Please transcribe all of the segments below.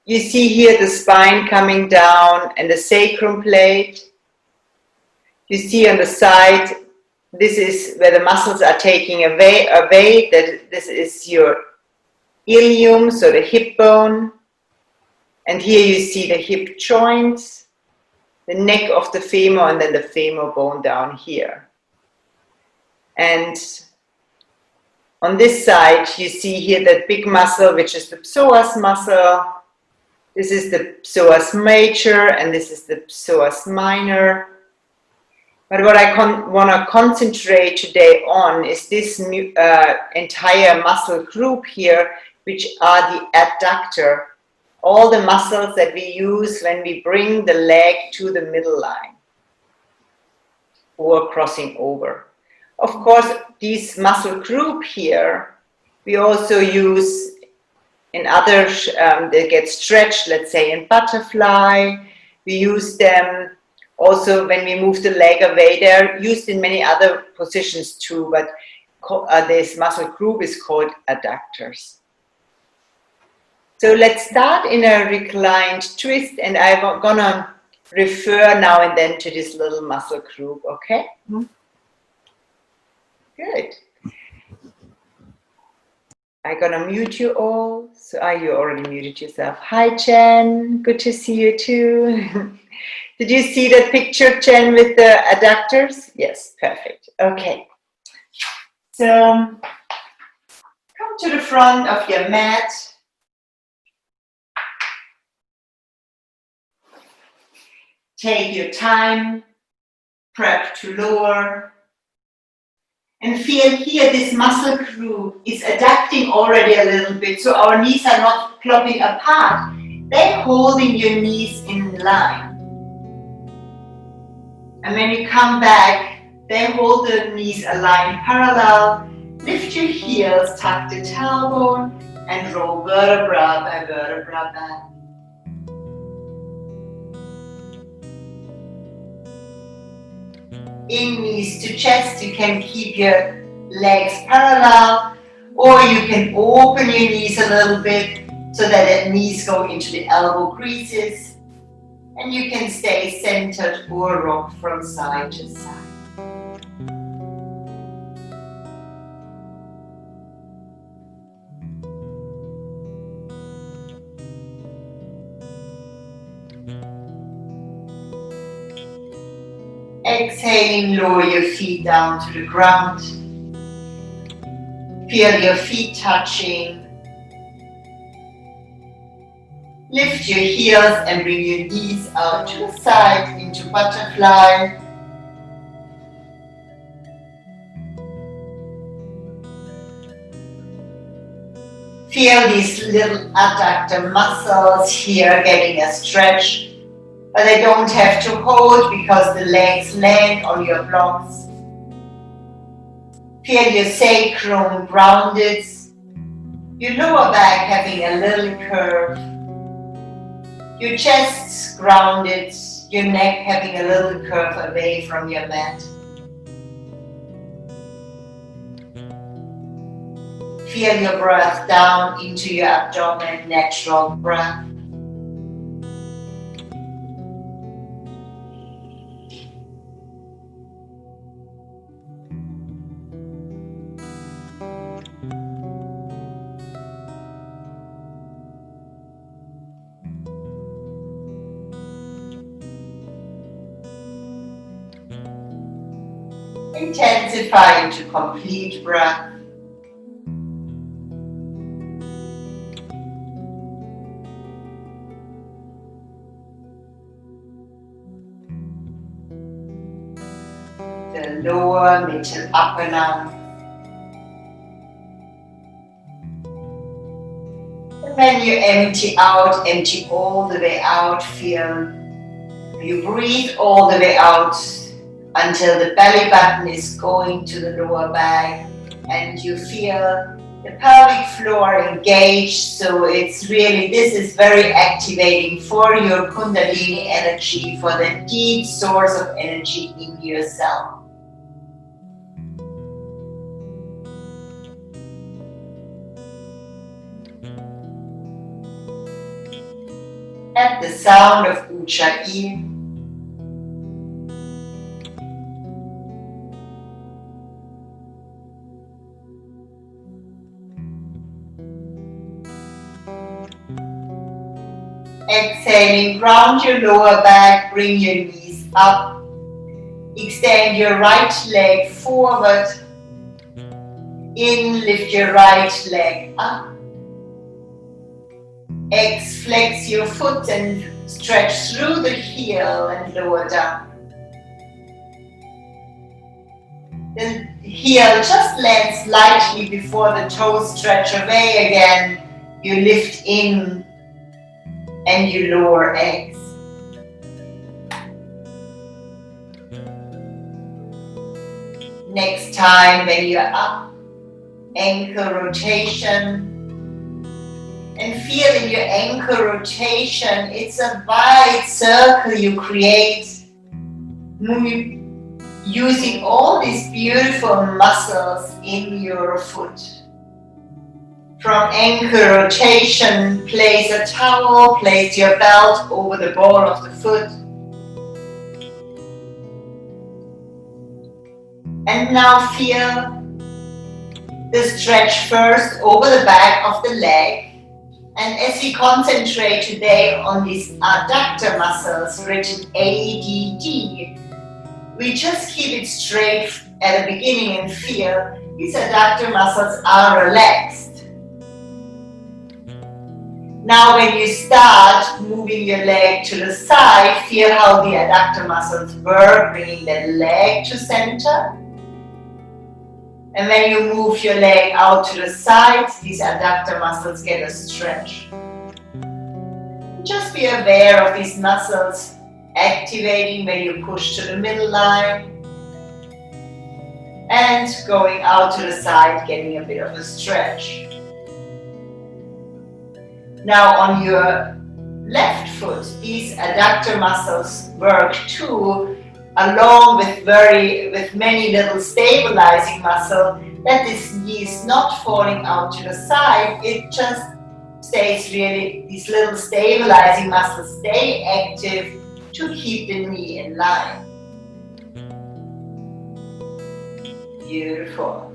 You see here the spine coming down and the sacrum plate. You see on the side, this is where the muscles are taking away that this is your ilium, so the hip bone. And here you see the hip joints, the neck of the femur, and then the femur bone down here. And on this side, you see here that big muscle, which is the psoas muscle. This is the psoas major, and this is the psoas minor. But what I want to concentrate today on is this entire muscle group here, which are the adductor, all the muscles that we use when we bring the leg to the middle line or crossing over. Of course, this muscle group here, we also use in others, they get stretched, let's say in butterfly. We use them also when we move the leg away. They're used in many other positions too, but this muscle group is called adductors. So let's start in a reclined twist, and I'm gonna refer now and then to this little muscle group, okay? Good. I'm gonna mute you all. So you already muted yourself. Hi, Jen. Good to see you too. Did you see that picture, Jen, with the adductors? Yes, perfect. Okay. So come to the front of your mat. Take your time, prep to lower. And feel here this muscle group is adducting already a little bit, so our knees are not plopping apart. They're holding your knees in line. And when you come back, they hold the knees aligned parallel. Lift your heels, tuck the tailbone, and roll vertebra by vertebra back. In knees to chest, you can keep your legs parallel, or you can open your knees a little bit so that the knees go into the elbow creases, and you can stay centered or rock from side to side. Exhaling, lower your feet down to the ground. Feel your feet touching. Lift your heels and bring your knees out to the side into butterfly. Feel these little adductor muscles here getting a stretch. But they don't have to hold because the legs land on your blocks. Feel your sacrum grounded, your lower back having a little curve, your chest grounded, your neck having a little curve away from your mat. Feel your breath down into your abdomen, natural breath. Intensify into complete breath. The lower, middle, upper lung. And when you empty out, empty all the way out, feel you breathe all the way out until the belly button is going to the lower back and you feel the pelvic floor engaged. So it's really, this is very activating for your Kundalini energy, for the deep source of energy in yourself. and the sound of Ujjayi. Exhaling, ground your lower back, bring your knees up. Extend your right leg forward. In, lift your right leg up. X, flex your foot and stretch through the heel and lower down. The heel just lands lightly before the toes stretch away again. You lift in and you lower X. Next time when you're up, ankle rotation. And feel in your ankle rotation, it's a wide circle you create, using all these beautiful muscles in your foot. From ankle rotation, place a towel, place your belt over the ball of the foot. And now feel the stretch first over the back of the leg. And as we concentrate today on these adductor muscles, written ADD, we just keep it straight at the beginning and feel these adductor muscles are relaxed. Now when you start moving your leg to the side, feel how the adductor muscles work, bringing the leg to center. And when you move your leg out to the sides, these adductor muscles get a stretch. Just be aware of these muscles activating when you push to the middle line and going out to the side, getting a bit of a stretch. Now on your left foot, these adductor muscles work too, along with many little stabilizing muscles, that this knee is not falling out to the side, it just stays really, these little stabilizing muscles stay active to keep the knee in line. Beautiful.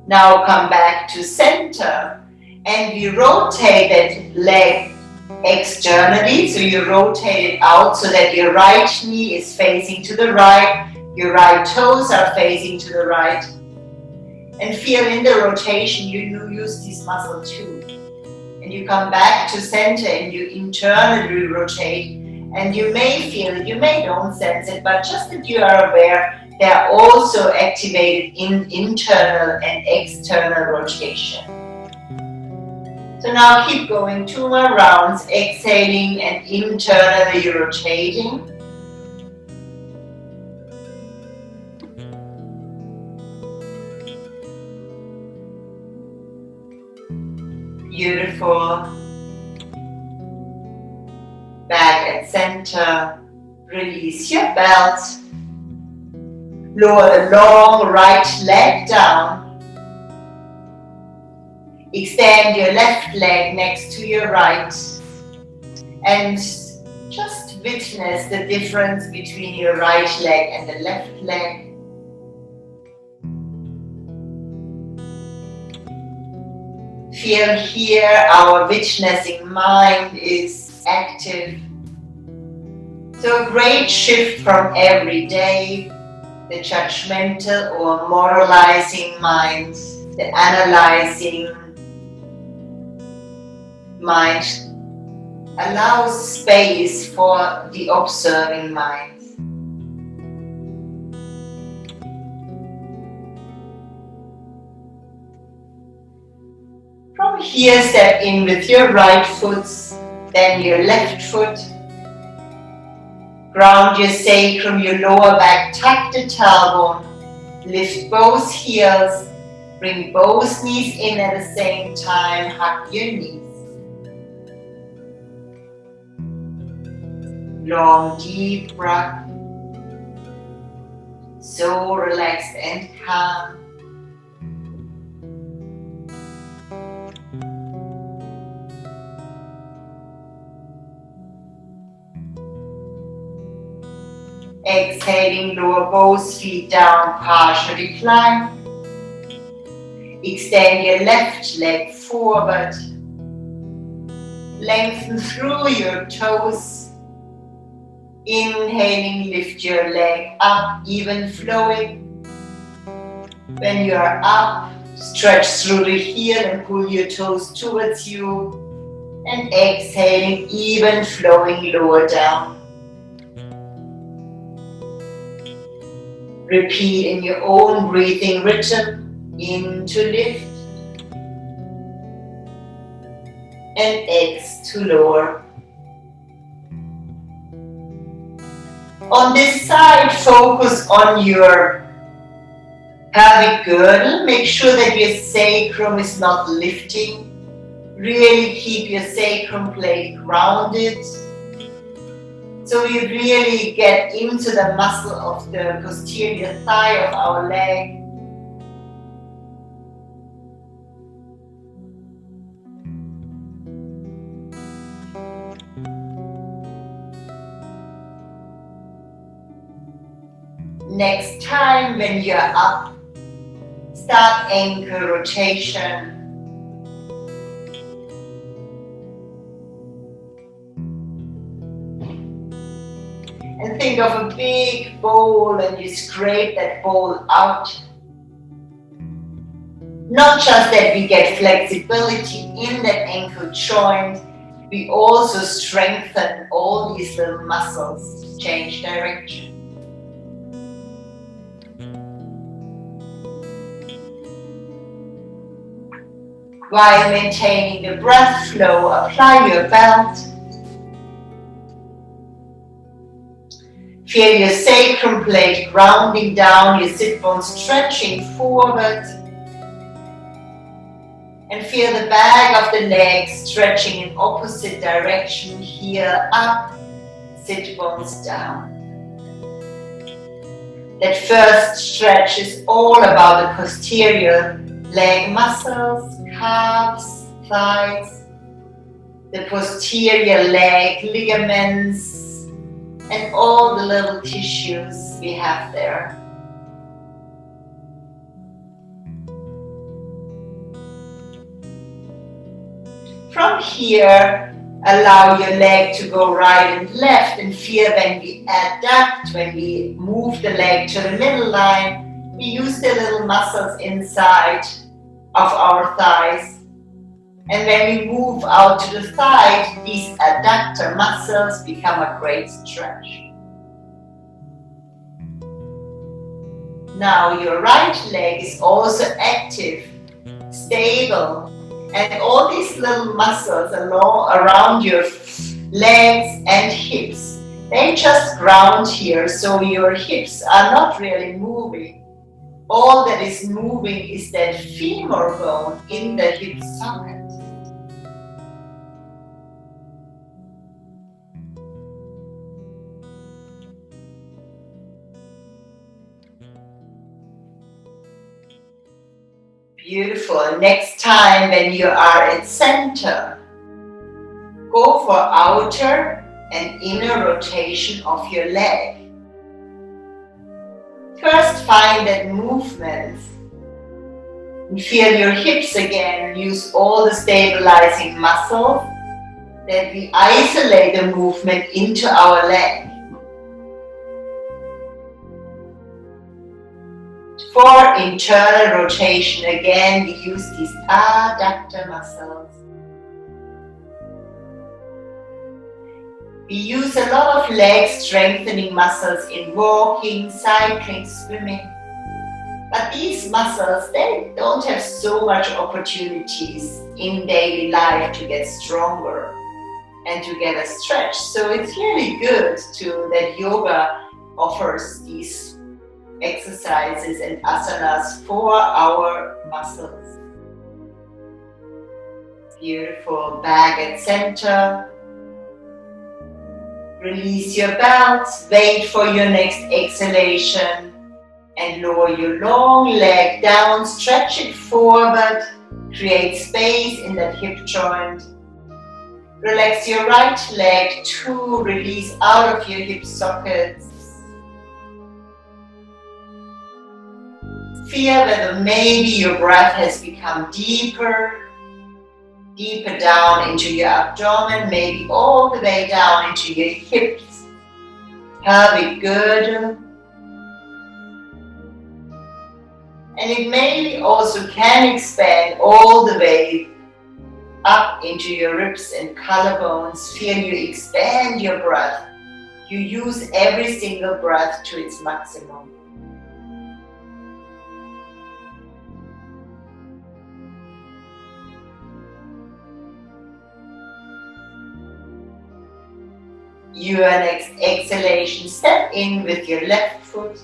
Now come back to center. And we rotate that leg externally, so you rotate it out so that your right knee is facing to the right, your right toes are facing to the right. And feel in the rotation, you use this muscle too. And you come back to center and you internally rotate. And you may feel it, you may don't sense it, but just that you are aware, they are also activated in internal and external rotation. So now keep going 2 more rounds, exhaling and internally rotating. Beautiful. Back at center. Release your belt. Lower the long right leg down. Extend your left leg next to your right. And just witness the difference between your right leg and the left leg. Feel here our witnessing mind is active. So a great shift from every day, the judgmental or moralizing minds, the analyzing mind allows space for the observing mind. From here, step in with your right foot, then your left foot. Ground your sacrum, your lower back, tuck the tailbone. Lift both heels, bring both knees in at the same time, hug your knees. Long, deep breath. So relaxed and calm. Exhaling, lower both feet down, partial recline. Extend your left leg forward. Lengthen through your toes. Inhaling, lift your leg up, even flowing. When you are up, stretch through the heel and pull your toes towards you. And exhaling, even flowing, lower down. Repeat in your own breathing rhythm. In to lift. And X to lower. On this side, focus on your pelvic girdle. Make sure that your sacrum is not lifting. Really keep your sacrum plate grounded. So you really get into the muscle of the posterior thigh of our leg. Next time when you're up, start ankle rotation. And think of a big bowl and you scrape that bowl out. Not just that we get flexibility in that ankle joint, we also strengthen all these little muscles to change direction. While maintaining the breath flow, apply your belt. Feel your sacrum plate grounding down, your sit bones stretching forward. And feel the back of the leg stretching in opposite direction, heel up, sit bones down. That first stretch is all about the posterior leg muscles, calves, thighs, the posterior leg ligaments, and all the little tissues we have there. From here, allow your leg to go right and left, and feel when we adduct, when we move the leg to the middle line, we use the little muscles inside of our thighs. And when we move out to the side, these adductor muscles become a great stretch. Now your right leg is also active, stable, and all these little muscles around your legs and hips, they just ground here, so your hips are not really moving. All that is moving is that femur bone in the hip socket. Beautiful. Next time when you are at center, go for outer and inner rotation of your leg. First find that movement and feel your hips again. Use all the stabilizing muscles that we isolate the movement into our leg. For internal rotation, again, we use these adductor muscles. We use a lot of leg strengthening muscles in walking, cycling, swimming. But these muscles, they don't have so much opportunities in daily life to get stronger and to get a stretch. So it's really good that yoga offers these exercises and asanas for our muscles. Beautiful. Back at center. Release your belts. Wait for your next exhalation. And lower your long leg down. Stretch it forward. Create space in that hip joint. Relax your right leg to release out of your hip sockets. Feel whether maybe your breath has become deeper, deeper down into your abdomen, maybe all the way down into your hips, pelvic girdle. And it maybe also can expand all the way up into your ribs and collarbones. Feel you expand your breath. You use every single breath to its maximum. Your next exhalation, step in with your left foot,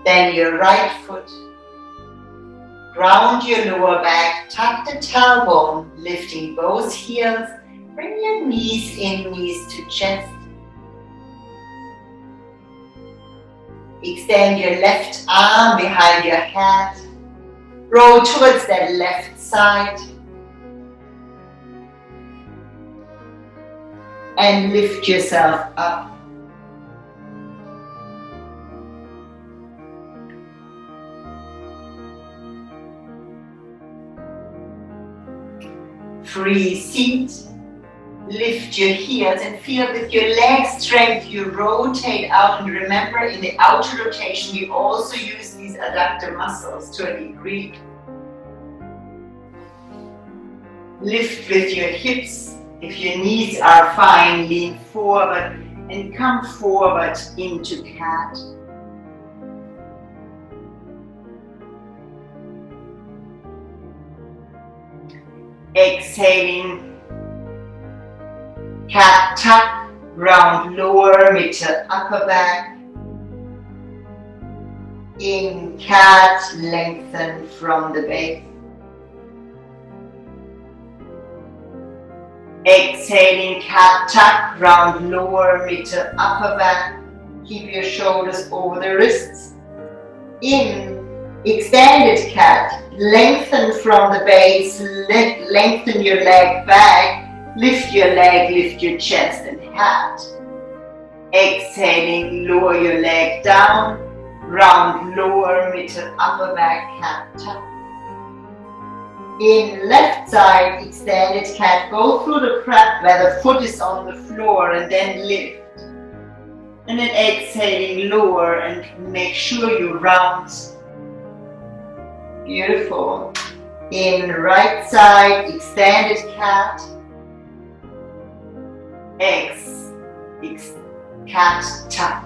then your right foot. Ground your lower back, tuck the tailbone, lifting both heels. Bring your knees in, knees to chest. Extend your left arm behind your head. Roll towards that left side. And lift yourself up. Free seat. Lift your heels and feel with your leg strength you rotate out. And remember, in the outer rotation we also use these adductor muscles to a degree. Lift with your hips. If your knees are fine, lean forward and come forward into cat. Exhaling, cat tuck, round lower, middle, upper back. In cat, lengthen from the base. Exhaling, cat tuck, round lower, middle, upper back. Keep your shoulders over the wrists. In extended cat, lengthen from the base, lengthen your leg back, lift your leg, lift your chest and head. Exhaling, lower your leg down, round lower, middle, upper back, cat tuck. In left side, extended cat, go through the crack where the foot is on the floor and then lift. And then exhaling, lower and make sure you round. Beautiful. In right side, extended cat. Cat tuck.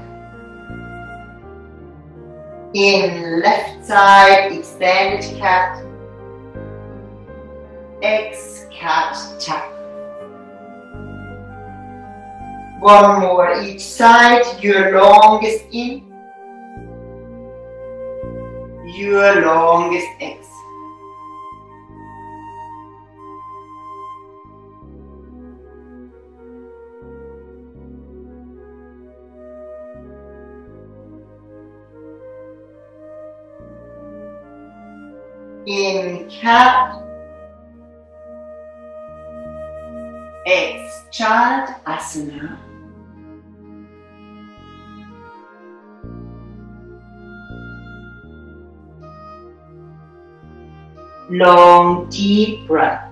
In left side, extended cat. Cat tuck. One more each side, your longest in, your longest exhale. In cat, child asana. Long, deep breath.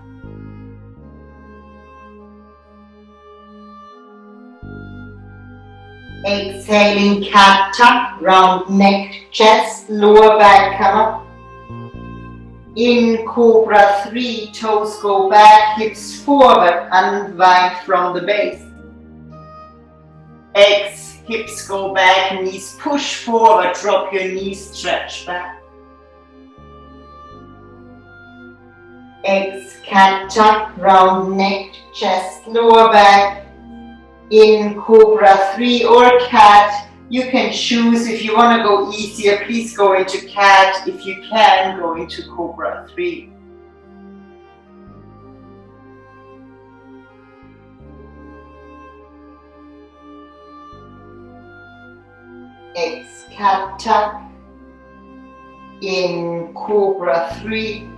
Exhaling, cat tuck, round neck, chest, lower back come up. In Cobra 3, toes go back, hips forward, unwind from the base. Hips go back, knees push forward, drop your knees, stretch back. Cat tuck, round neck, chest, lower back. In Cobra 3 or cat, you can choose. If you want to go easier, please go into cat. If you can, go into Cobra 3. Cat tuck. In Cobra 3.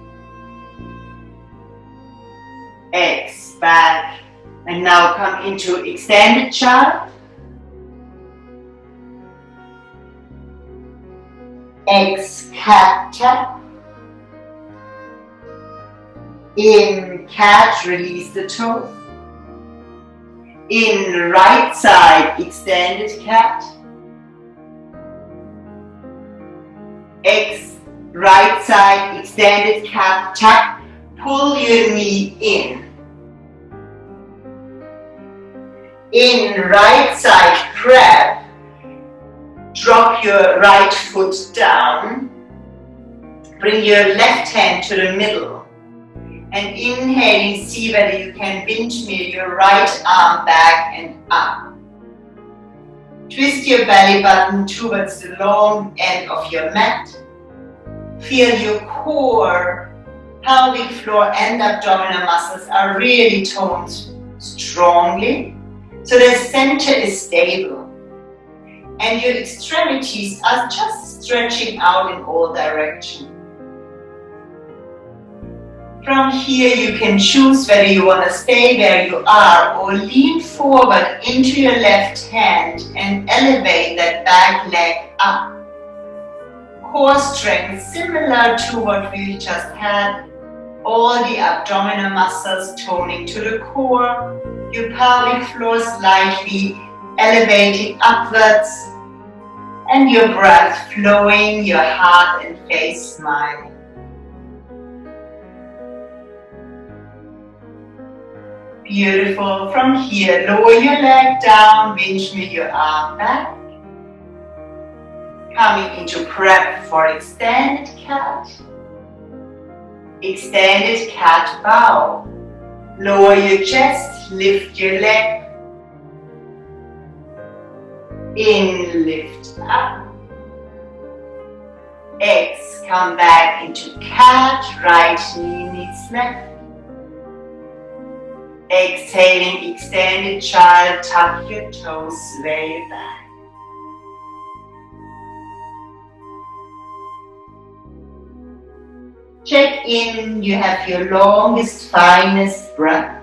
Back. And now come into extended child. cat tap. In cat, release the toes. In right side, extended cat. Right side, extended cat tap. Pull your knee in. In right side crab, drop your right foot down. Bring your left hand to the middle. And inhaling, see whether you can windmill your right arm back and up. Twist your belly button towards the long end of your mat. Feel your core, pelvic floor and abdominal muscles are really toned strongly. So the center is stable. And your extremities are just stretching out in all directions. From here you can choose whether you want to stay where you are or lean forward into your left hand and elevate that back leg up. Core strength similar to what we just had. All the abdominal muscles toning to the core. Your pelvic floor slightly elevating upwards. And your breath flowing, your heart and face smiling. Beautiful. From here, lower your leg down, windmill your arm back. Coming into prep for extended cat. Extended cat bow. Lower your chest, lift your leg. In, lift up. Come back into cat, right knee meets left. Exhaling, extended child, tuck your toes, sway back. Check in, you have your longest, finest breath.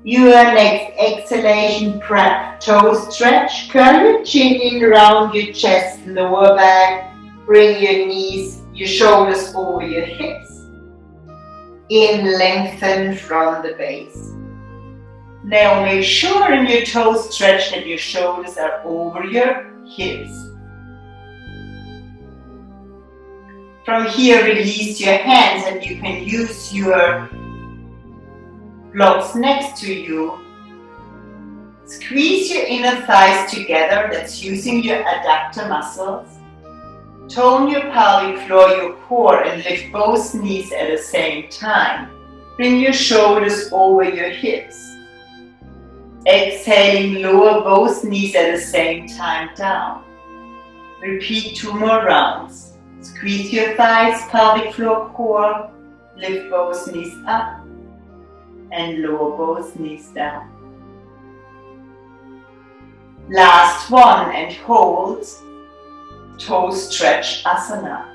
Your next exhalation, prep, toes stretch, curl your chin in around your chest, lower back. Bring your knees, your shoulders over your hips. In, lengthen from the base. Now make sure in your toes stretch that your shoulders are over your hips. From here, release your hands and you can use your blocks next to you. Squeeze your inner thighs together, that's using your adductor muscles. Tone your pelvic floor, your core, and lift both knees at the same time. Bring your shoulders over your hips. Exhaling, lower both knees at the same time down. Repeat 2 more rounds. Squeeze your thighs, pelvic floor, core. Lift both knees up and lower both knees down. Last one and hold. Toe stretch asana.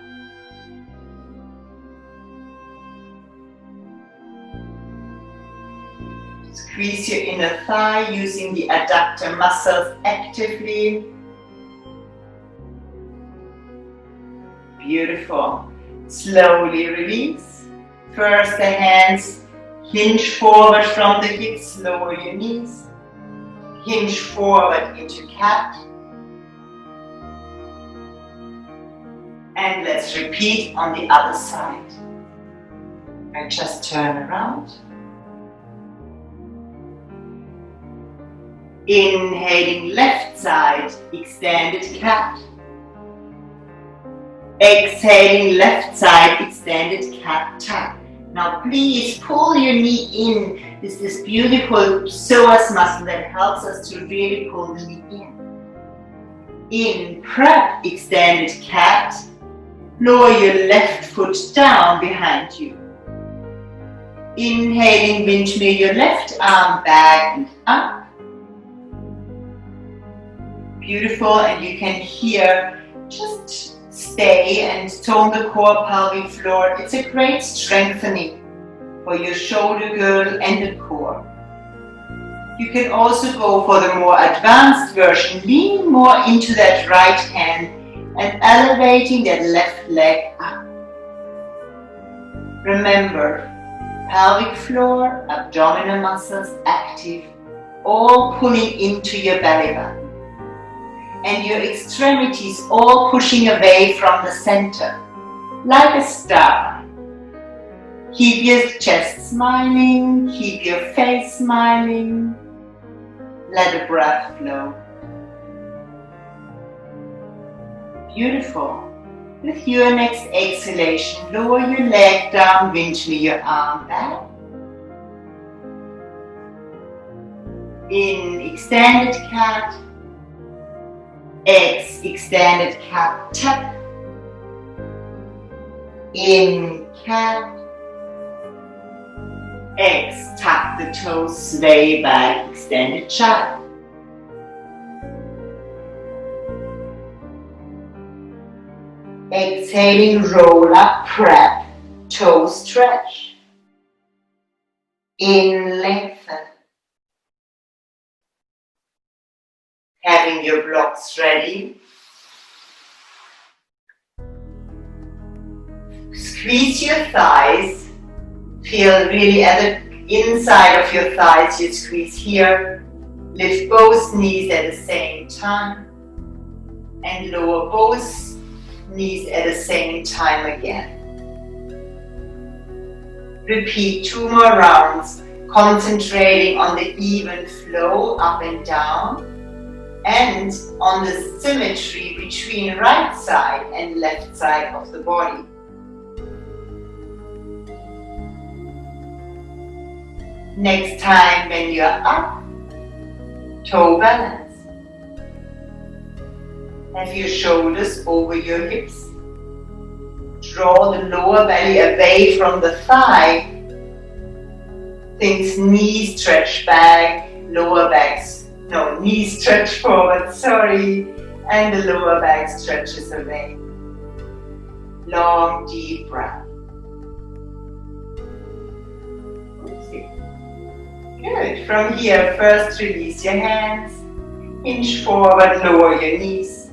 Squeeze your inner thigh using the adductor muscles actively. Beautiful. Slowly release. First the hands hinge forward from the hips, lower your knees. Hinge forward into cat. And let's repeat on the other side. And just turn around. Inhaling left side, extended cat. Exhaling left side, extended cat tap. Now please pull your knee in. This beautiful psoas muscle that helps us to really pull the knee in. In, prep, extended cat. Lower your left foot down behind you. Inhaling, windmill your left arm back and up. Beautiful, and you can here just stay and tone the core, pelvic floor. It's a great strengthening for your shoulder girdle and the core. You can also go for the more advanced version, leaning more into that right hand and elevating that left leg up. Remember, pelvic floor, abdominal muscles active, all pulling into your belly button. And your extremities all pushing away from the center, like a star. Keep your chest smiling, keep your face smiling. Let the breath flow. Beautiful. With your next exhalation, lower your leg down, eventually your arm back. In extended cat. Extended cat tuck. In cat. Tuck the toes, sway back, extended child. Exhaling, roll up, prep, toe stretch. In, lengthen. Having your blocks ready. Squeeze your thighs. Feel really at the inside of your thighs, you squeeze here. Lift both knees at the same time. And lower both knees at the same time again. Repeat 2 more rounds, concentrating on the even flow up and down and on the symmetry between right side and left side of the body. Next time when you're up, toe balance. Have your shoulders over your hips. Draw the lower belly away from the thigh. Think knees stretch back, lower backs, no, knees stretch forward, sorry, and the lower back stretches away. Long, deep breath. Good. From here, first release your hands, hinge forward, lower your knees,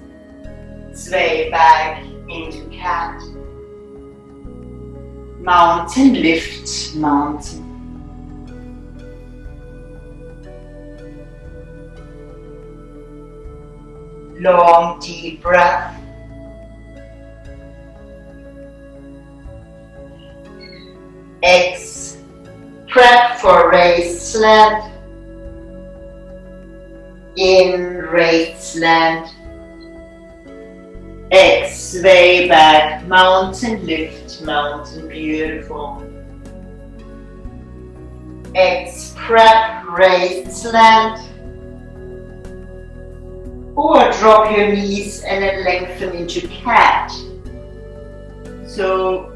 sway back into cat, mountain, lift, mountain. Long, deep breath. Prep for raised slant. In, raised slant. Sway back, mountain, lift, mountain, beautiful. Prep, raised slant. Or drop your knees and then lengthen into cat. So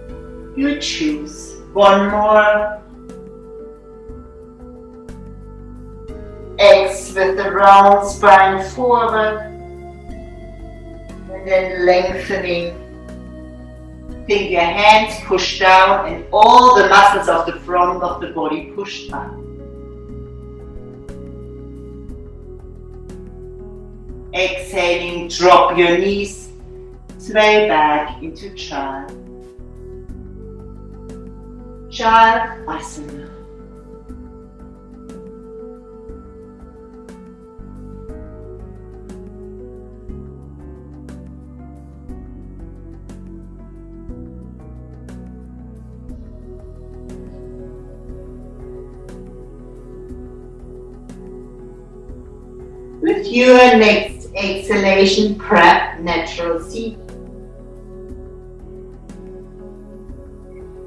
you choose. One more. With the round spine forward. And then lengthening. Think your hands push down and all the muscles of the front of the body push back. Exhaling, drop your knees, sway back into child. Child Asana. With your next exhalation, prep natural seat.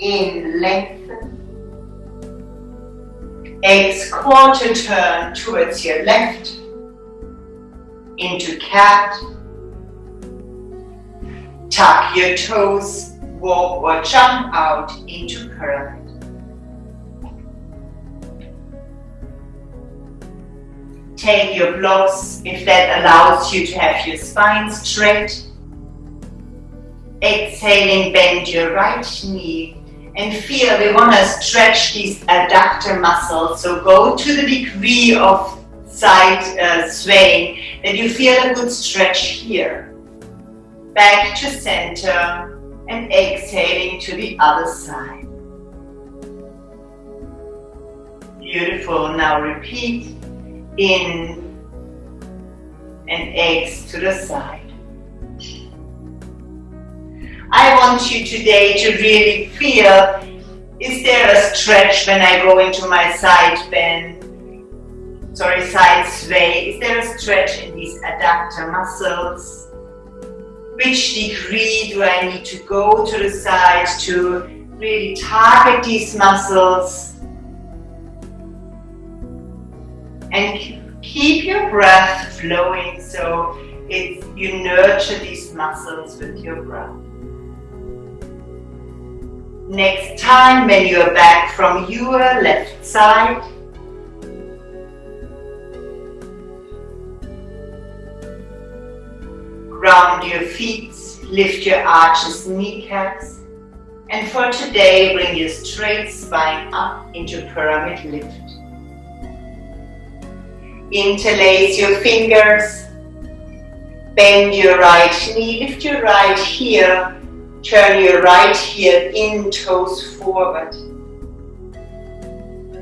In, lengthen. Quarter turn towards your left. Into cat. Tuck your toes, walk or jump out into pyramid. Take your blocks if that allows you to have your spine straight. Exhaling, bend your right knee And feel, we want to stretch these adductor muscles. So go to the degree of side swaying that you feel a good stretch here. Back to center and exhaling to the other side. Beautiful. Now repeat. In and exhale to the side. I want you today to really feel, is there a stretch when I go into my side bend? Side sway. Is there a stretch in these adductor muscles? Which degree do I need to go to the side to really target these muscles? And keep your breath flowing so you nurture these muscles with your breath. Next time when you are back from your left side, ground your feet, lift your arches, kneecaps, and for today bring your straight spine up into pyramid lift. Interlace your fingers, bend your right knee, lift your right heel, turn your right heel in, toes forward.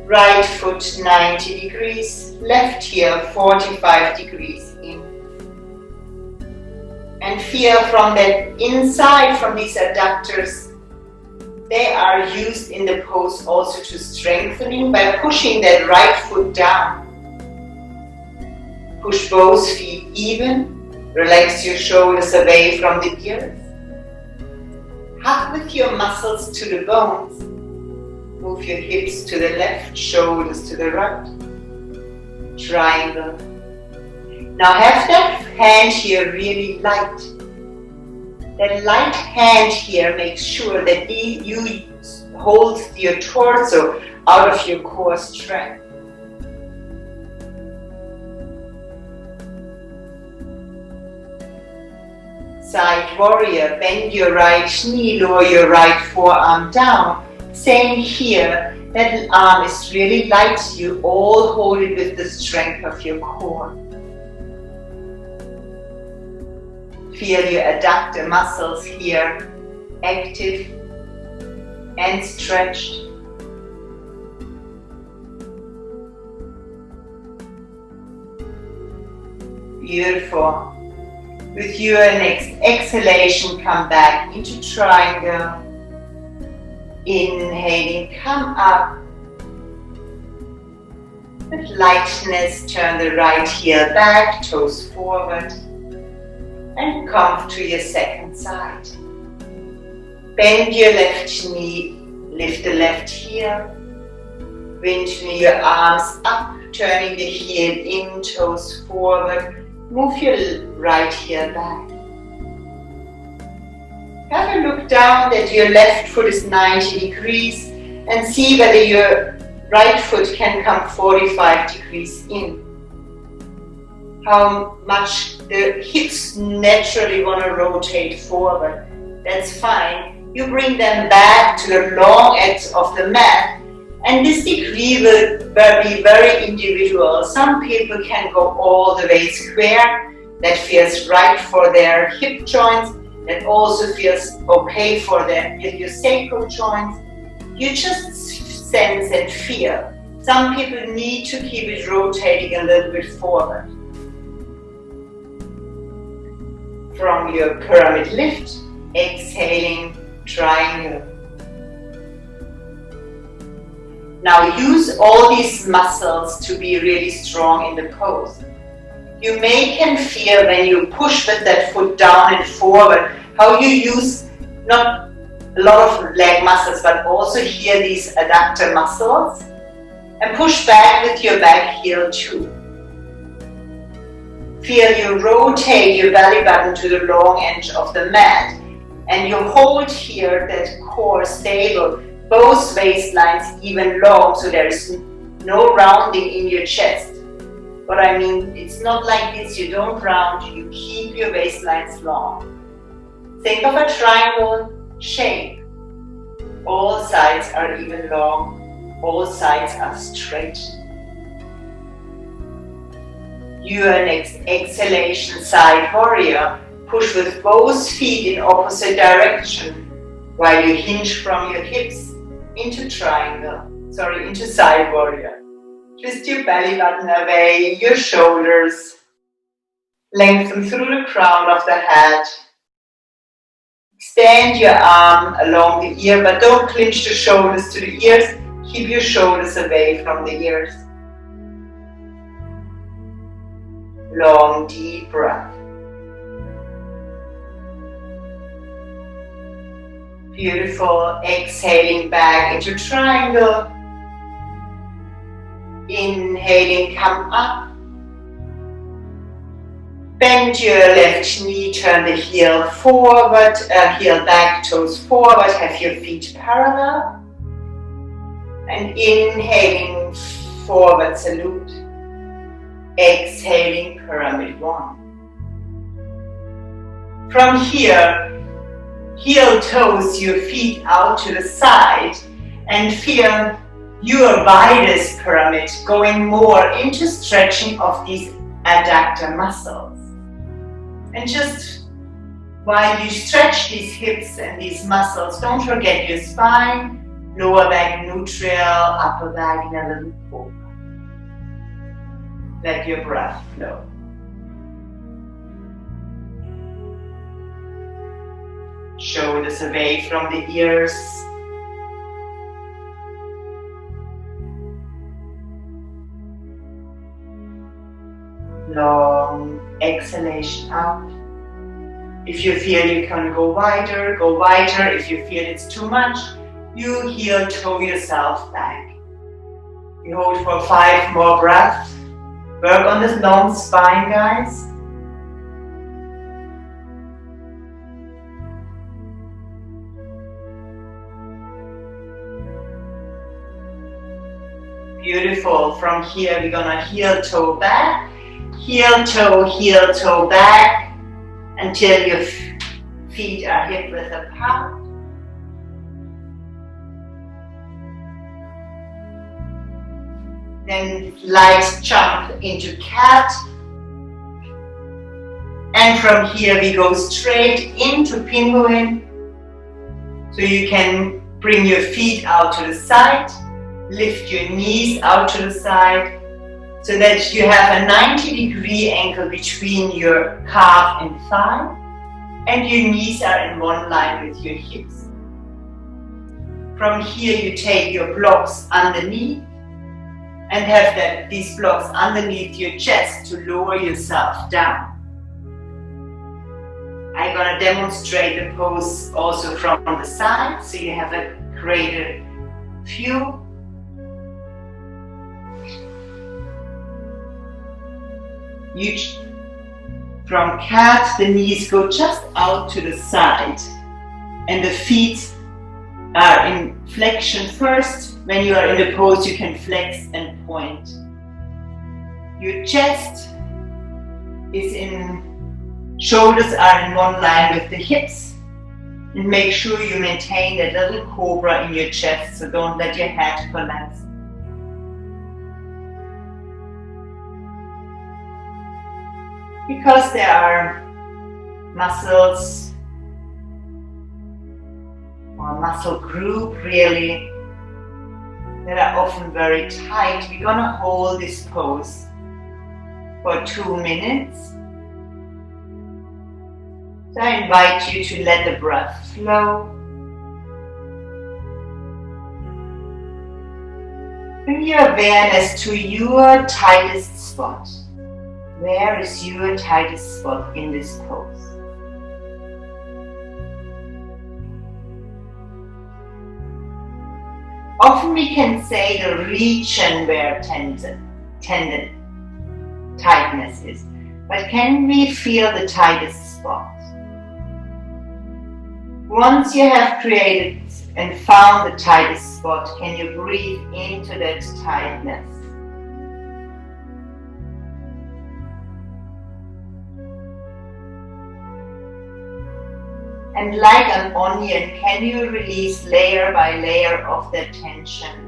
Right foot 90 degrees, left heel 45 degrees in. And feel from that inside, from these adductors, they are used in the pose also to strengthening by pushing that right foot down. Push both feet even, relax your shoulders away from the ears. Hug with your muscles to the bones. Move your hips to the left, shoulders to the right. Triangle. Now have that hand here really light. That light hand here makes sure that you hold your torso out of your core strength. Side warrior, bend your right knee, lower your right forearm down. Same here, that arm is really light, you all hold it with the strength of your core. Feel your adductor muscles here, active and stretched. Beautiful. With your next exhalation, come back into triangle. Inhaling, come up. With lightness, turn the right heel back, toes forward. And come to your second side. Bend your left knee, lift the left heel. Windmill your arms up, turning the heel in, toes forward. Move your right heel back. Have a look down that your left foot is 90 degrees and see whether your right foot can come 45 degrees in. How much the hips naturally want to rotate forward. That's fine. You bring them back to the long edge of the mat, and this degree will be very individual. Some people can go all the way square. That feels right for their hip joints. That also feels okay for your sacral joints. You just sense and feel. Some people need to keep it rotating a little bit forward. From your pyramid lift, exhaling, triangle. Now use all these muscles to be really strong in the pose. You can feel when you push with that foot down and forward, how you use not a lot of leg muscles, but also here these adductor muscles. And push back with your back heel too. Feel you rotate your belly button to the long edge of the mat. And you hold here that core stable, both waistlines even long, so there is no rounding in your chest. What I mean, it's not like this, you don't round, you keep your waistlines long. Think of a triangle shape. All sides are even long, all sides are straight. Your next exhalation, side warrior. Push with both feet in opposite direction while you hinge from your hips into into side warrior. Twist your belly button away, your shoulders. Lengthen through the crown of the head. Extend your arm along the ear, but don't clinch the shoulders to the ears. Keep your shoulders away from the ears. Long, deep breath. Beautiful. Exhaling back into triangle. Inhaling, come up. Bend your left knee, turn the heel forward, heel back, toes forward, have your feet parallel. And inhaling, forward salute. Exhaling, pyramid one. From here, heel toes your feet out to the side and feel your widest pyramid going more into stretching of these adductor muscles. And just while you stretch these hips and these muscles, don't forget your spine, lower back neutral, upper back in a little cobra. Let your breath flow. Shoulders away from the ears. Long exhalation out. If you feel you can go wider, go wider. If you feel it's too much, you heel toe yourself back. You hold for 5 more breaths. Work on this long spine, guys. Beautiful. From here, we're gonna heel toe back, heel toe back until your feet are hip width apart. Then light jump into cat. And from here we go straight into penguin. So you can bring your feet out to the side, lift your knees out to the side, so that you have a 90-degree angle between your calf and thigh, and your knees are in one line with your hips. From here you take your blocks underneath, and have these blocks underneath your chest to lower yourself down. I'm gonna demonstrate the pose also from the side, so you have a greater view. From cat, the knees go just out to the side, and the feet are in flexion first. When you are in the pose, you can flex and point. Your chest is shoulders are in one line with the hips. And make sure you maintain that little cobra in your chest, so don't let your head collapse. Because there are muscles or muscle group really that are often very tight, we're gonna hold this pose for 2 minutes. So I invite you to let the breath flow. Bring your awareness to your tightest spot. Where is your tightest spot in this pose? Often we can say the region where tendon tightness is, but can we feel the tightest spot? Once you have created and found the tightest spot, can you breathe into that tightness? And like an onion, can you release layer by layer of that tension?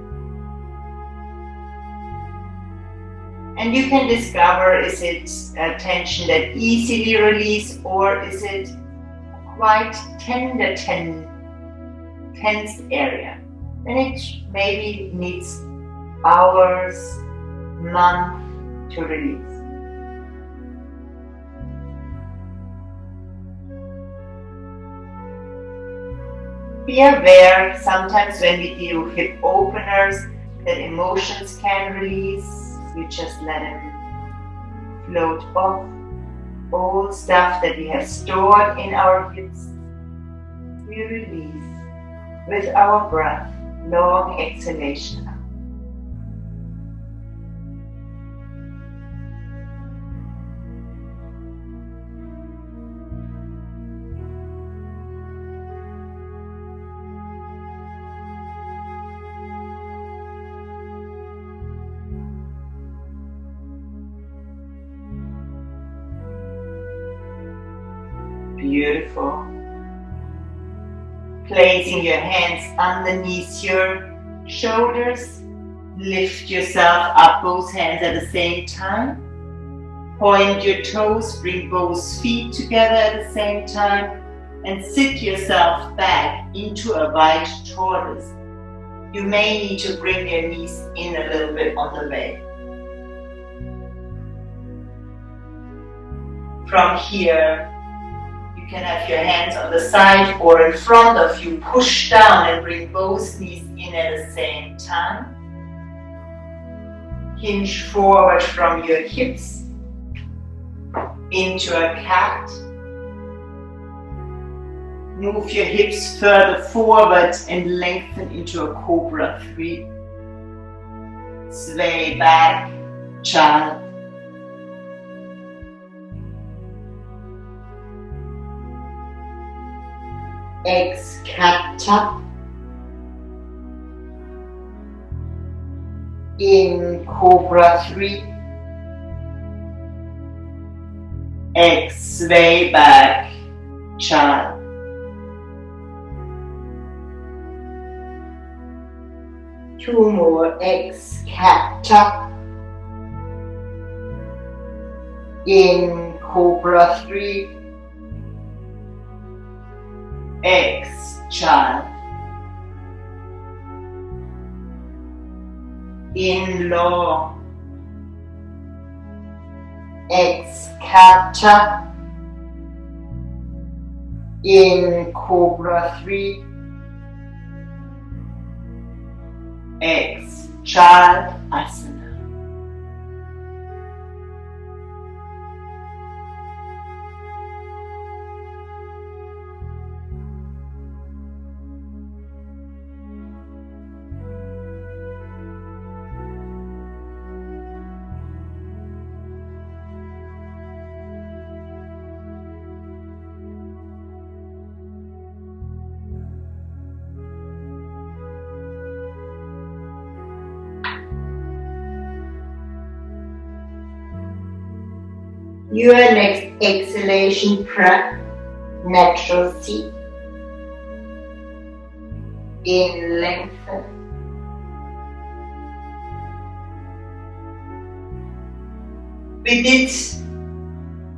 And you can discover, is it a tension that easily release, or is it quite tender, tense area? Then it maybe needs hours, months to release. Be aware, sometimes when we do hip openers, that emotions can release. We just let them float off. Old stuff that we have stored in our hips, we release with our breath, long exhalation. Beautiful. Placing your hands underneath your shoulders. Lift yourself up, both hands at the same time. Point your toes, bring both feet together at the same time. And sit yourself back into a wide tortoise. You may need to bring your knees in a little bit on the way. From here, you can have your hands on the side or in front of you. Push down and bring both knees in at the same time. Hinge forward from your hips into a cat. Move your hips further forward and lengthen into a Cobra 3. Sway back, child. Ex-Kapta. In Cobra 3. Sway back, child. Two more. Ex-Kapta. In Cobra 3. Child. In law. Ex-Kapta. In Cobra 3. Child Asana. Your next exhalation breath, natural seat. In lengthen. We did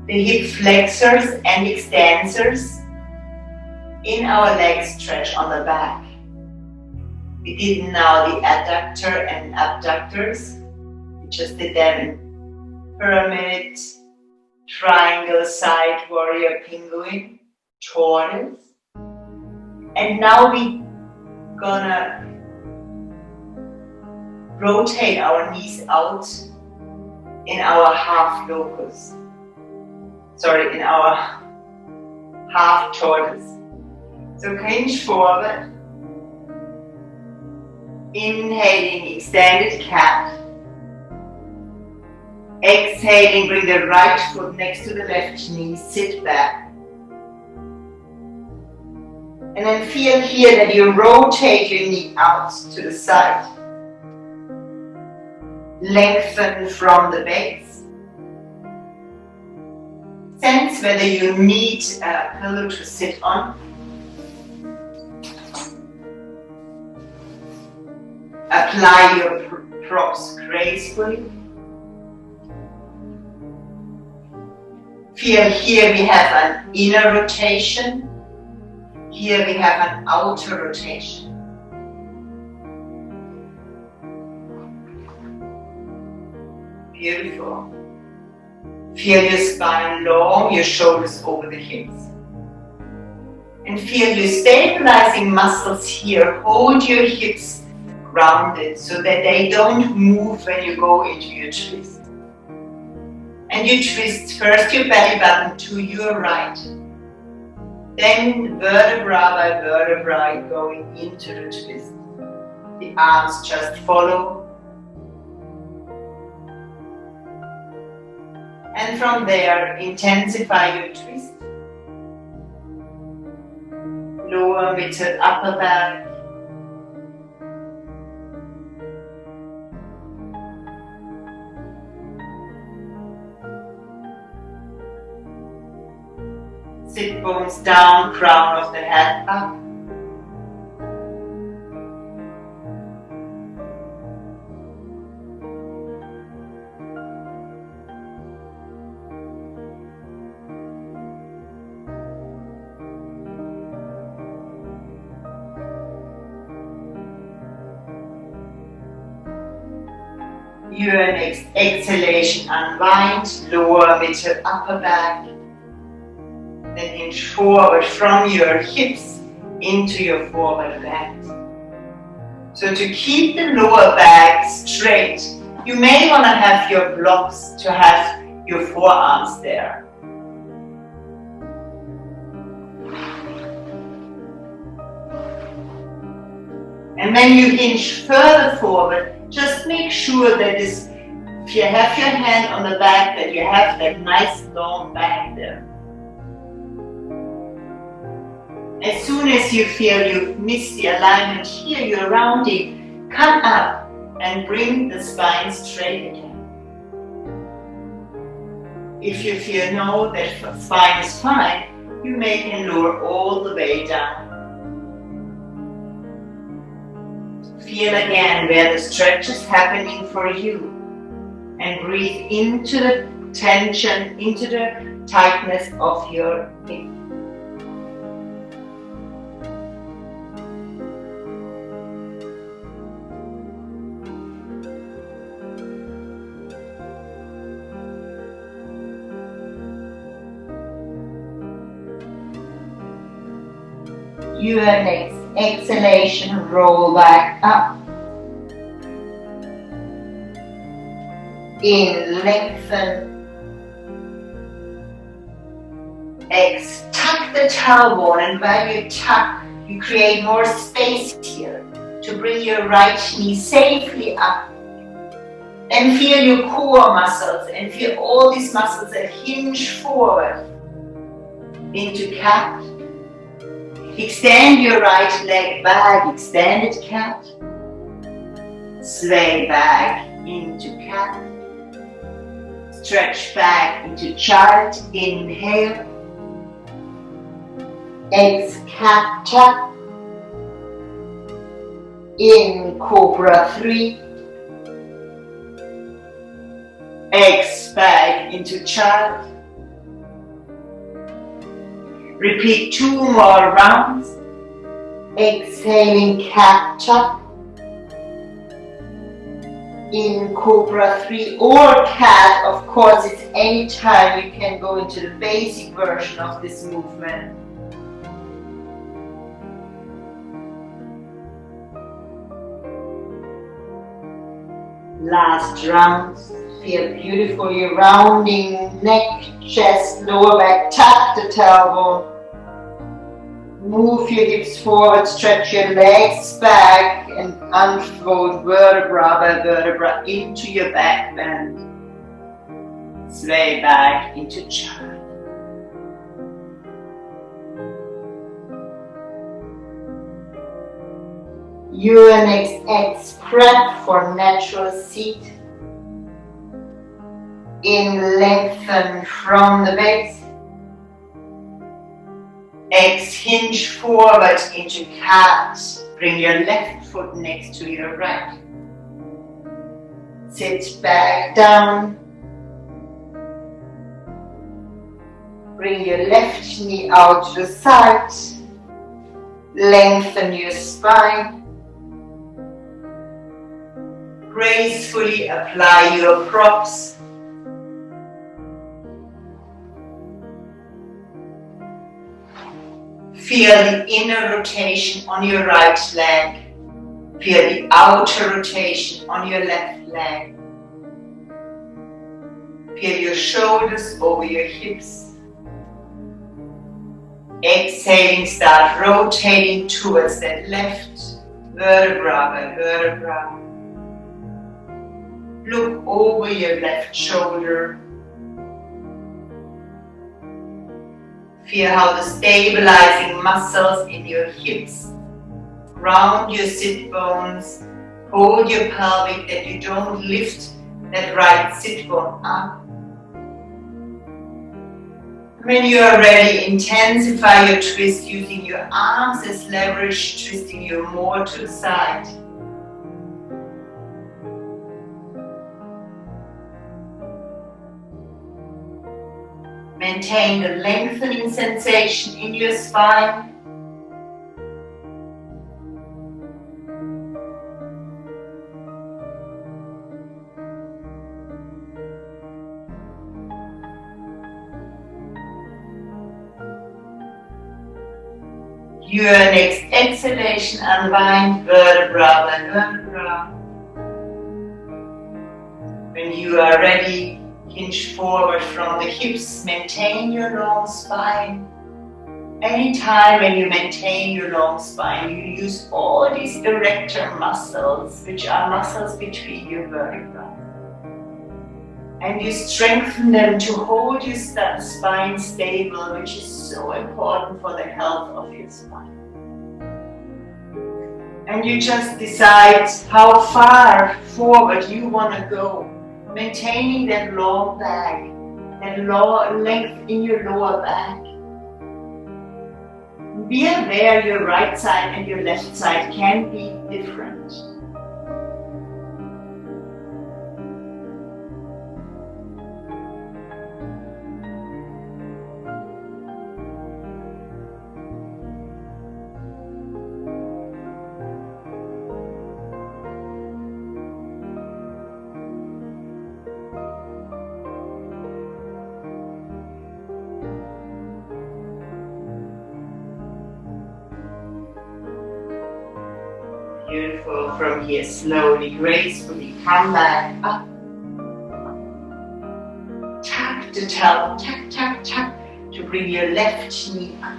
the hip flexors and extensors in our leg stretch on the back. We did now the adductor and abductors. We just did them in pyramid, triangle, side warrior, penguin, tortoise. And now we gonna rotate our knees out in our half locus. Sorry, in our half tortoise. So hinge forward. Inhaling, extended cat. Exhaling, bring the right foot next to the left knee, sit back. And then feel here that you rotate your knee out to the side. Lengthen from the base. Sense whether you need a pillow to sit on. Apply your props gracefully. Feel here we have an inner rotation. Here we have an outer rotation. Beautiful. Feel your spine long, your shoulders over the hips. And feel your stabilizing muscles here. Hold your hips grounded so that they don't move when you go into your twist. And you twist first your belly button to your right. Then vertebra by vertebra going into the twist. The arms just follow. And from there, intensify your twist. Lower, middle, upper back. Sit bones down, crown of the head up. Your next exhalation, unwind, lower, middle, upper back. Then hinge forward from your hips into your forward bend. So to keep the lower back straight, you may want to have your blocks to have your forearms there. And when you hinge further forward, just make sure that this, if you have your hand on the back, that you have that nice long back there. As soon as you feel you've missed the alignment here, you're rounding, come up and bring the spine straight again. If you feel no, that spine is fine, you may lower all the way down. Feel again where the stretch is happening for you. And breathe into the tension, into the tightness of your hip. Your next exhalation, roll back up. In, lengthen. Tuck the tailbone, and while you tuck, you create more space here to bring your right knee safely up. Then feel your core muscles and feel all these muscles that hinge forward into cat. Extend your right leg back, extended cat. Sway back into cat. Stretch back into child. Inhale. Cat tuck. In Cobra 3. X back into child. Repeat 2 more rounds. Exhaling cat tuck. In Cobra 3 or cat, of course, it's any time you can go into the basic version of this movement. Last round. Feel beautiful. You're rounding neck, chest, lower back. Tuck the tailbone. Move your hips forward, stretch your legs back and unfold vertebra by vertebra into your back bend. Sway back into child. Your next prep for natural seat. In, lengthen from the base. X, hinge forward into cat. Bring your left foot next to your right. Sit back down. Bring your left knee out to the side. Lengthen your spine. Gracefully apply your props. Feel the inner rotation on your right leg. Feel the outer rotation on your left leg. Feel your shoulders over your hips. Exhaling, start rotating towards that left vertebra by vertebra. Look over your left shoulder. Feel how the stabilizing muscles in your hips round your sit bones. Hold your pelvic that you don't lift that right sit bone up. When you are ready, intensify your twist using your arms as leverage, twisting you more to the side. Maintain the lengthening sensation in your spine. Your next exhalation, unwind vertebra by vertebra. When you are ready, hinge forward from the hips, maintain your long spine. Anytime when you maintain your long spine, you use all these erector muscles, which are muscles between your vertebrae. And you strengthen them to hold your spine stable, which is so important for the health of your spine. And you just decide how far forward you want to go, maintaining that long back, that length in your lower back. Be aware your right side and your left side can be different. Beautiful. From here, slowly, gracefully come back up. Tap the toe, tap, tap, tap, to bring your left knee up.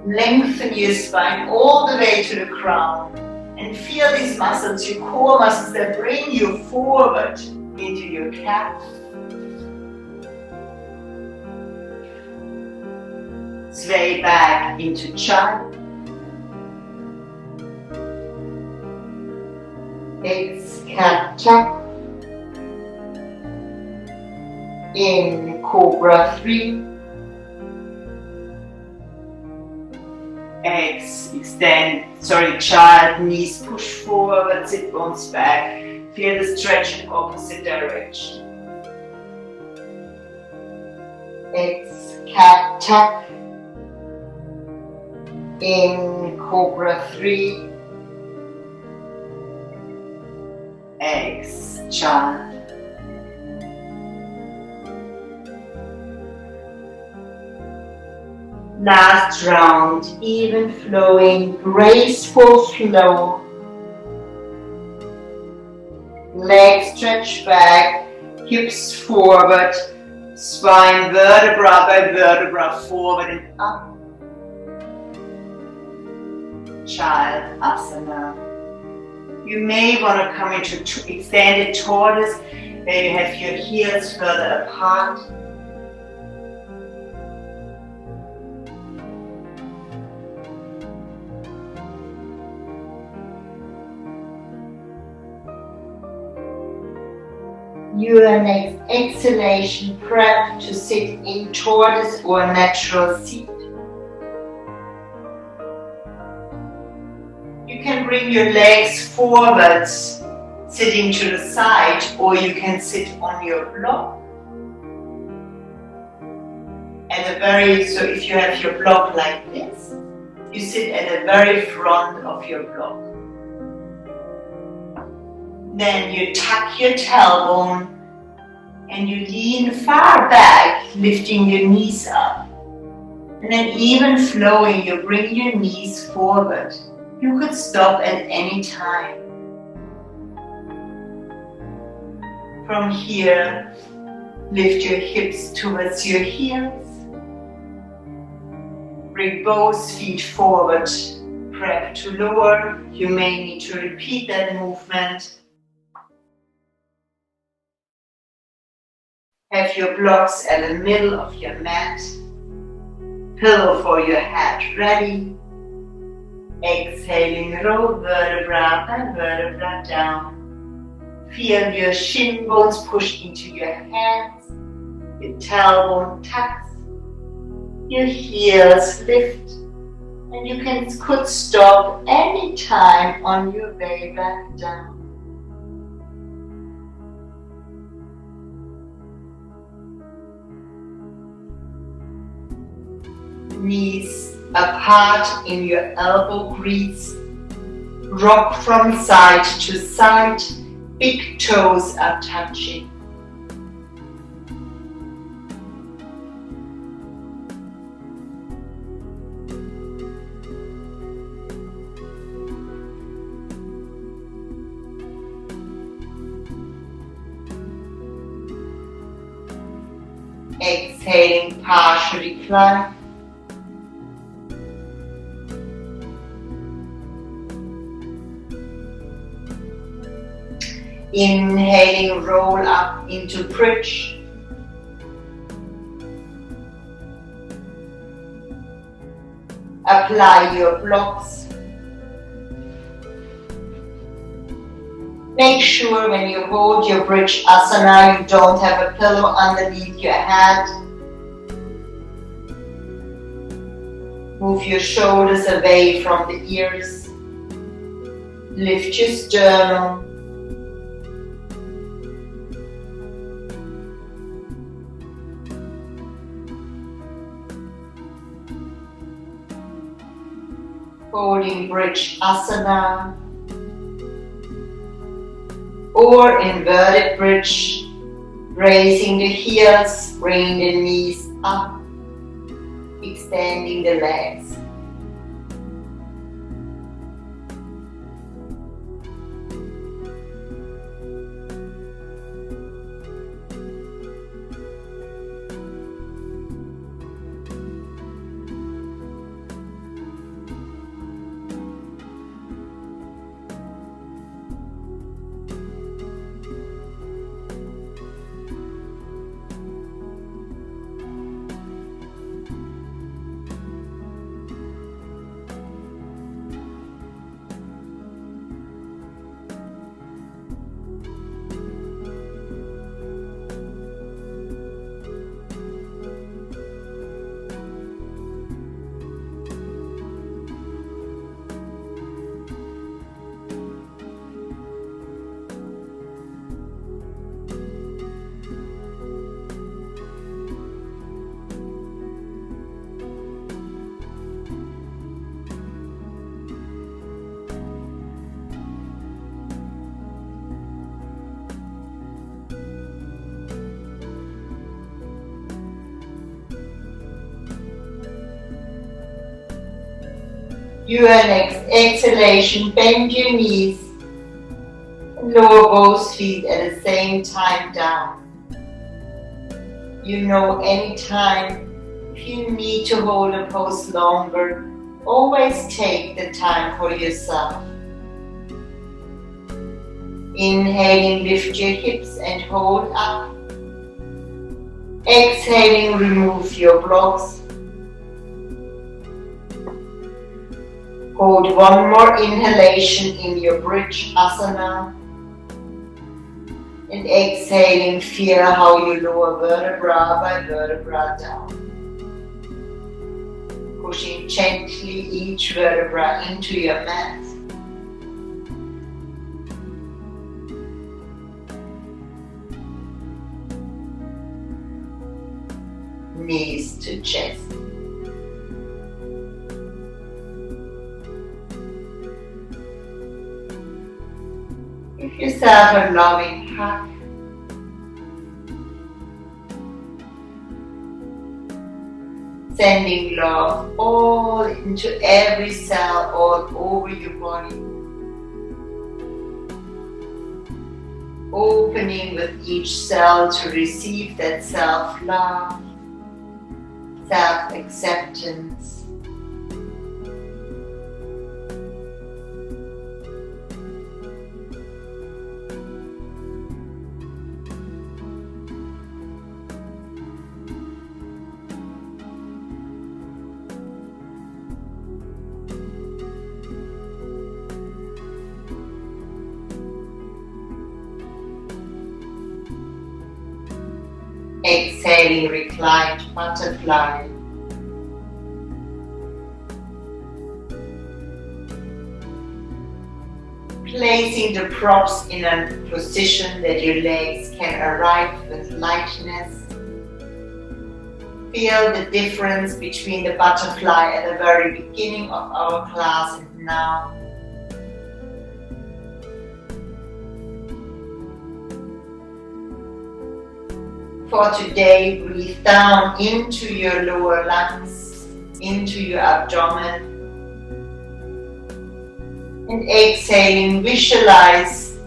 Lengthen your spine all the way to the crown. And feel these muscles, your core muscles that bring you forward into your calf. Sway back into child. Exhale, tap. In Cobra 3. Child, knees push forward, sit bones back. Feel the stretch in opposite direction. Exhale, tap. In Cobra 3. Child. Last round, even flowing, graceful flow. Legs stretch back, hips forward, spine vertebra by vertebra forward and up. Child Asana. You may want to come into extended tortoise, where you have your heels further apart. Your next exhalation, prep to sit in tortoise or natural seat. can bring your legs forwards, sitting to the side, or you can sit on your block. So if you have your block like this, you sit at the very front of your block. Then you tuck your tailbone and you lean far back, lifting your knees up. And then even flowing, you bring your knees forward. You could stop at any time. From here, lift your hips towards your heels. Bring both feet forward, prep to lower. You may need to repeat that movement. Have your blocks at the middle of your mat. Pillow for your head ready. Exhaling, roll vertebra by vertebra down. Feel your shin bones push into your hands. Your tailbone tucks. Your heels lift. And you could stop any time on your way back down. Knees apart in your elbow crease. Rock from side to side. Big toes are touching. Exhaling, partial recline. Inhaling, roll up into bridge. Apply your blocks. Make sure when you hold your bridge asana, you don't have a pillow underneath your head. Move your shoulders away from the ears. Lift your sternum. Holding bridge asana. Or inverted bridge, raising the heels, bringing the knees up, extending the legs. Your next exhalation, bend your knees and lower both feet at the same time down. You know anytime if you need to hold a pose longer, always take the time for yourself. Inhaling, lift your hips and hold up. Exhaling, remove your blocks. Hold one more inhalation in your bridge asana. And exhaling, feel how you lower vertebra by vertebra down. Pushing gently each vertebra into your mat. to chest. Give yourself a loving hug. Sending love all into every cell all over your body. Opening with each cell to receive that self-love, self-acceptance. Exhaling, reclined butterfly. Placing the props in a position that your legs can arrive with lightness. Feel the difference between the butterfly at the very beginning of our class and now. For today, breathe down into your lower lungs, into your abdomen. And exhaling, visualize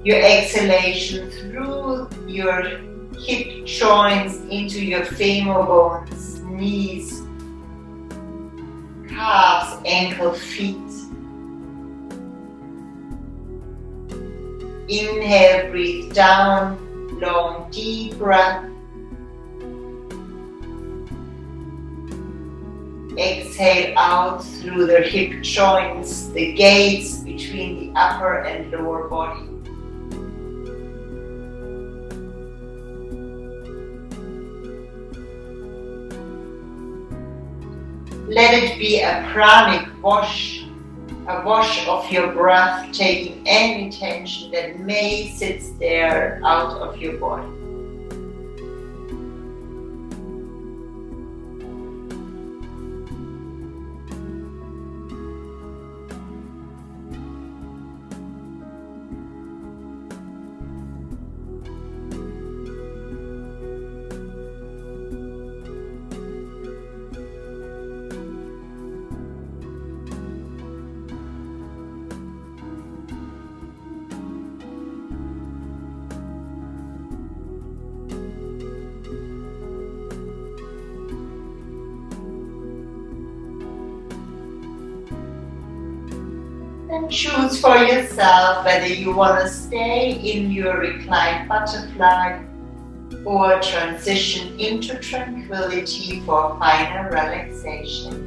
your exhalation through your hip joints into your femur bones, knees, calves, ankle, feet. Inhale, breathe down. Long, deep breath. Exhale out through the hip joints, the gates between the upper and lower body. Let it be a pranic wash, a wash of your breath, taking any tension that may sit there out of your body. And choose for yourself whether you want to stay in your reclined butterfly or transition into tranquility for final relaxation.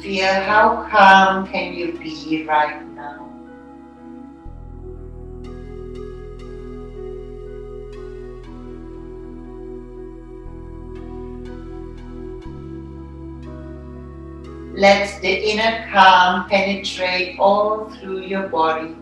Feel how calm can you be right now. Let the inner calm penetrate all through your body.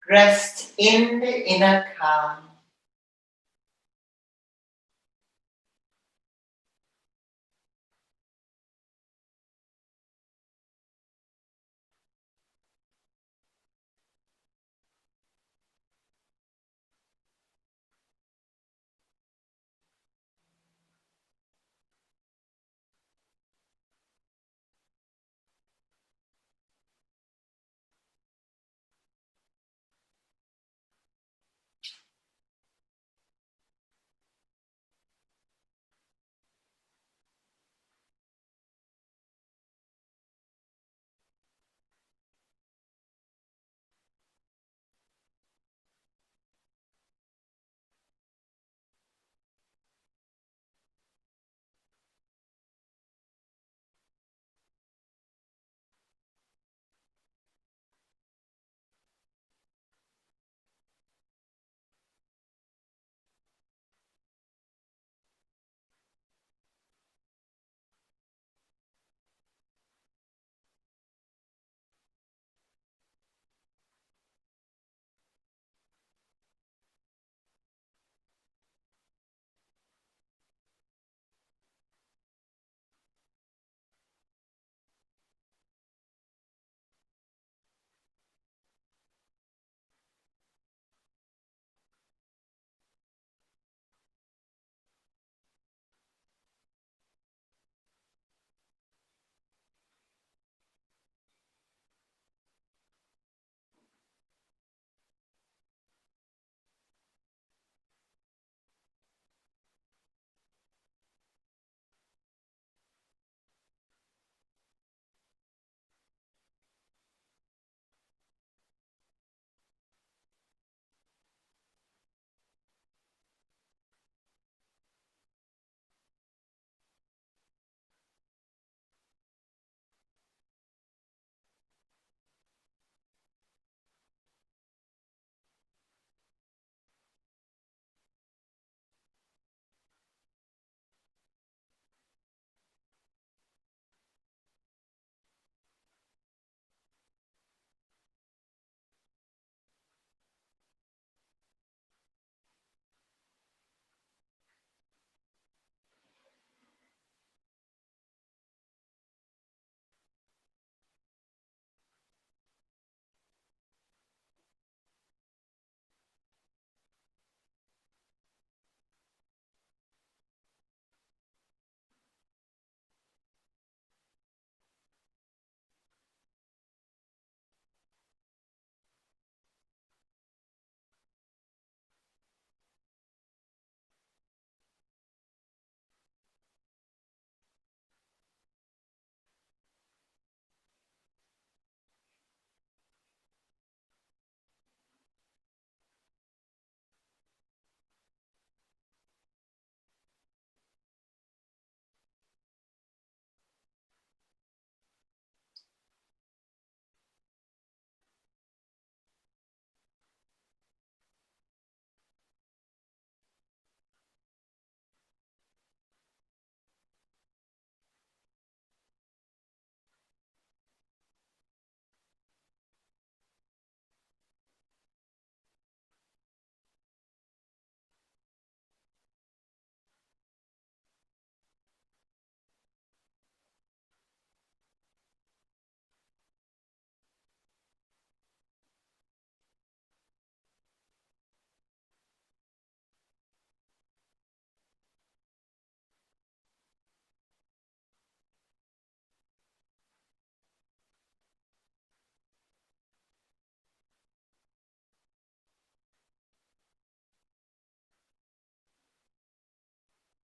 Rest in the inner calm.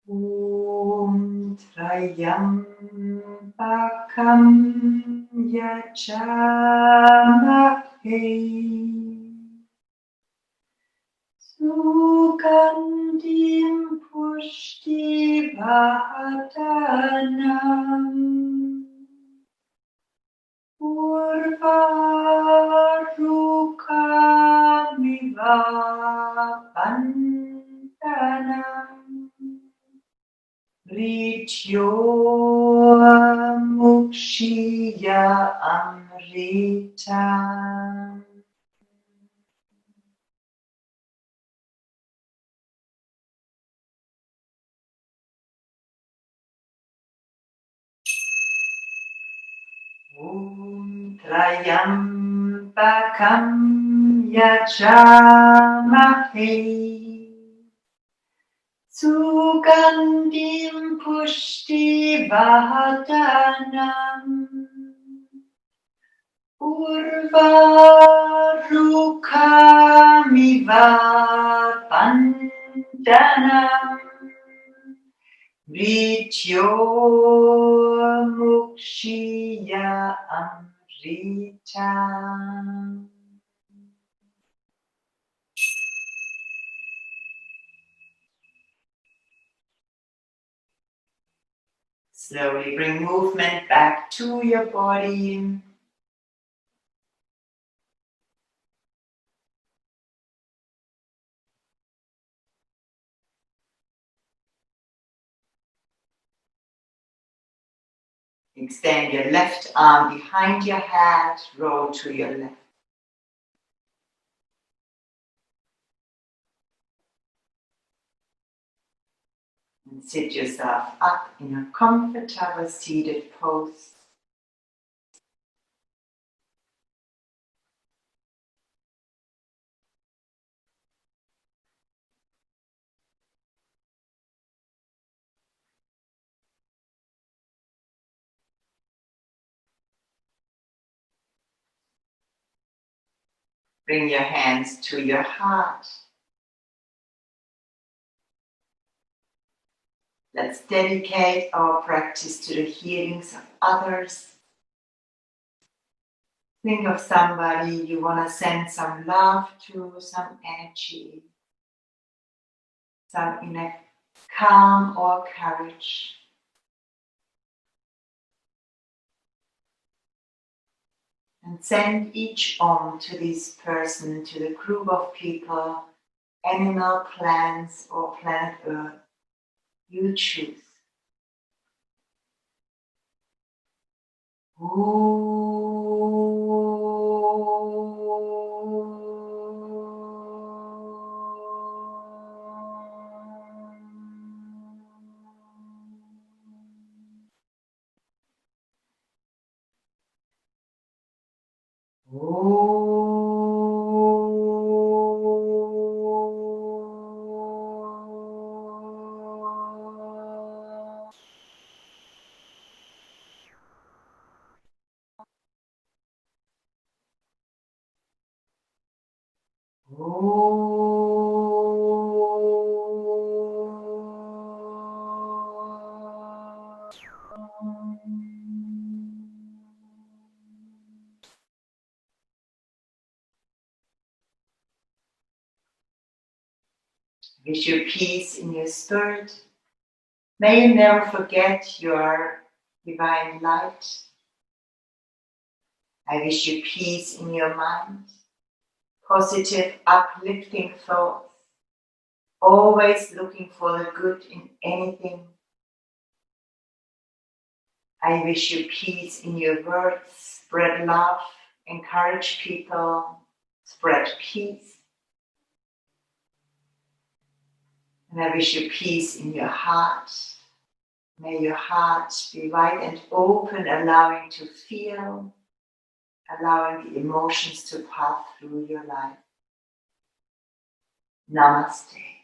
Om Trayambakam Yajamahe Sugandim Pushtivardhanam Urvarukamiva Bandhanam Rityo Mukshiya Amrita. Om Trayambakam Yajamahe Sugandim Pushtivardhanam Urvarukamiva Bandhanam Rityo Mukshiya Amrita. Slowly bring movement back to your body. Extend your left arm behind your head, roll to your left. And sit yourself up in a comfortable seated pose. Bring your hands to your heart. Let's dedicate our practice to the healings of others. Think of somebody you want to send some love to, some energy, some inner calm or courage. And send each Om to this person, to the group of people, animal, plants, or planet Earth. You choose. Wish you peace in your spirit. May you never forget your divine light. I wish you peace in your mind, positive, uplifting thoughts, always looking for the good in anything. I wish you peace in your words, spread love, encourage people, spread peace. And I wish you peace in your heart. May your heart be wide and open, allowing to feel, allowing the emotions to pass through your life. Namaste.